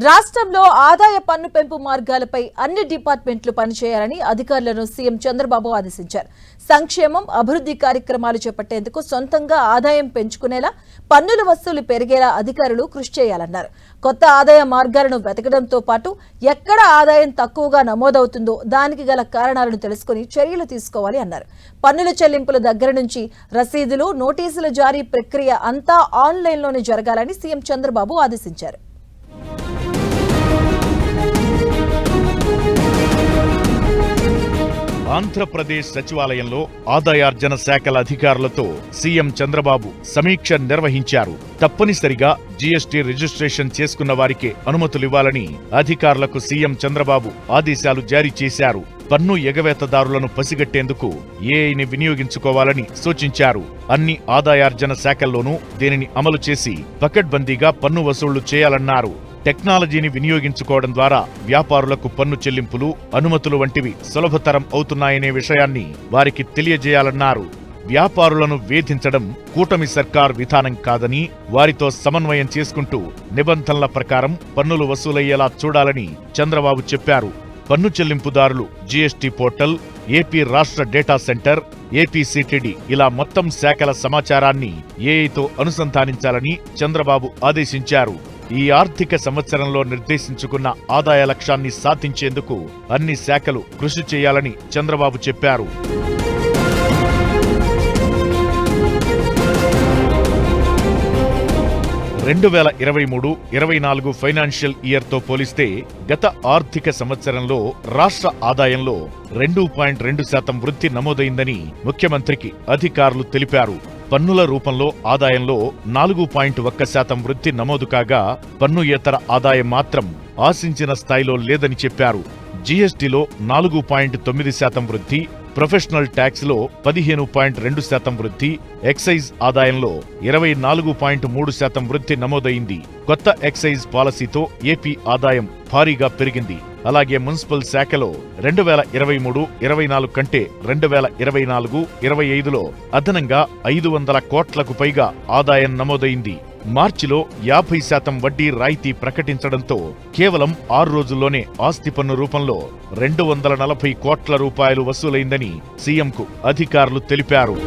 రాష్ట్రంలో ఆదాయ పన్ను పెంపు మార్గాలపై అన్ని డిపార్ట్మెంట్లు పనిచేయాలని అధికారులను సీఎం చంద్రబాబు ఆదేశించారు. సంక్షేమం, అభివృద్ధి కార్యక్రమాలు చేపట్టేందుకు సొంతంగా ఆదాయం పెంచుకునేలా పన్నుల వసూలు పెరిగేలా అధికారులు కృషి చేయాలన్నారు. కొత్త ఆదాయ మార్గాలను వెతకడంతో పాటు ఎక్కడ ఆదాయం తక్కువగా నమోదవుతుందో దానికి గల కారణాలను తెలుసుకుని చర్యలు తీసుకోవాలి అన్నారు. పన్నుల చెల్లింపుల దగ్గర నుంచి రసీదులు, నోటీసుల జారీ ప్రక్రియ అంతా ఆన్లైన్లోనే జరగాలని సీఎం చంద్రబాబు ఆదేశించారు. ఆంధ్రప్రదేశ్ సచివాలయంలో ఆదాయార్జన శాఖల అధికారులతో సీఎం చంద్రబాబు సమీక్ష నిర్వహించారు. తప్పనిసరిగా జీఎస్టీ రిజిస్ట్రేషన్ చేసుకున్న వారికే అనుమతులివ్వాలని అధికారులకు సీఎం చంద్రబాబు ఆదేశాలు జారీ చేశారు. పన్ను ఎగవేతదారులను పసిగట్టేందుకు ఏఐని వినియోగించుకోవాలని సూచించారు. అన్ని ఆదాయార్జన శాఖల్లోనూ దీనిని అమలు చేసి పకడ్బందీగా పన్ను వసూళ్లు చేయాలన్నారు. టెక్నాలజీని వినియోగించుకోవడం ద్వారా వ్యాపారులకు పన్ను చెల్లింపులు, అనుమతులు వంటివి సులభతరం అవుతున్నాయనే విషయాన్ని వారికి తెలియజేయాలన్నారు. వ్యాపారులను వేధించడం కూటమి సర్కార్ విధానం కాదని, వారితో సమన్వయం చేసుకుంటూ నిబంధనల ప్రకారం పన్నులు వసూలయ్యేలా చూడాలని చంద్రబాబు చెప్పారు. పన్ను చెల్లింపుదారులు జీఎస్టీ పోర్టల్, ఏపీ రాష్ట్ర డేటా సెంటర్, ఏపీసీటీడీ ఇలా మొత్తం శాఖల సమాచారాన్ని ఏఐతో అనుసంధానించాలని చంద్రబాబు ఆదేశించారు. ఈ ఆర్థిక సంవత్సరంలో నిర్దేశించుకున్న ఆదాయ లక్ష్యాన్ని సాధించేందుకు అన్ని శాఖలు కృషి చేయాలని చంద్రబాబు చెప్పారు. రెండు 2023-24 ఫైనాన్షియల్ ఇయర్తో పోలిస్తే గత ఆర్థిక సంవత్సరంలో రాష్ట్ర ఆదాయంలో 2.2% వృద్ధి నమోదైందని ముఖ్యమంత్రికి అధికారులు తెలిపారు. పన్నుల రూపంలో ఆదాయంలో 4.1% వృద్ధి నమోదు కాగా, పన్నుయేతర ఆదాయం మాత్రం ఆశించిన స్థాయిలో లేదని చెప్పారు. జీఎస్టీలో 4.9% వృద్ధి, ప్రొఫెషనల్ ట్యాక్స్లో 15.2% వృద్ధి, ఎక్సైజ్ ఆదాయంలో 24.3% వృద్ధి నమోదైంది. కొత్త ఎక్సైజ్ పాలసీతో ఏపీ ఆదాయం భారీగా పెరిగింది. అలాగే మున్సిపల్ శాఖలో 2023-24 కంటే 2024-25లో అదనంగా 500 కోట్లకు పైగా ఆదాయం నమోదైంది. మార్చిలో 50% వడ్డీ రాయితీ ప్రకటించడంతో కేవలం 6 రోజుల్లోనే ఆస్తి పన్ను రూపంలో 240 కోట్ల రూపాయలు వసూలైందని సీఎంకు అధికారులు తెలిపారు.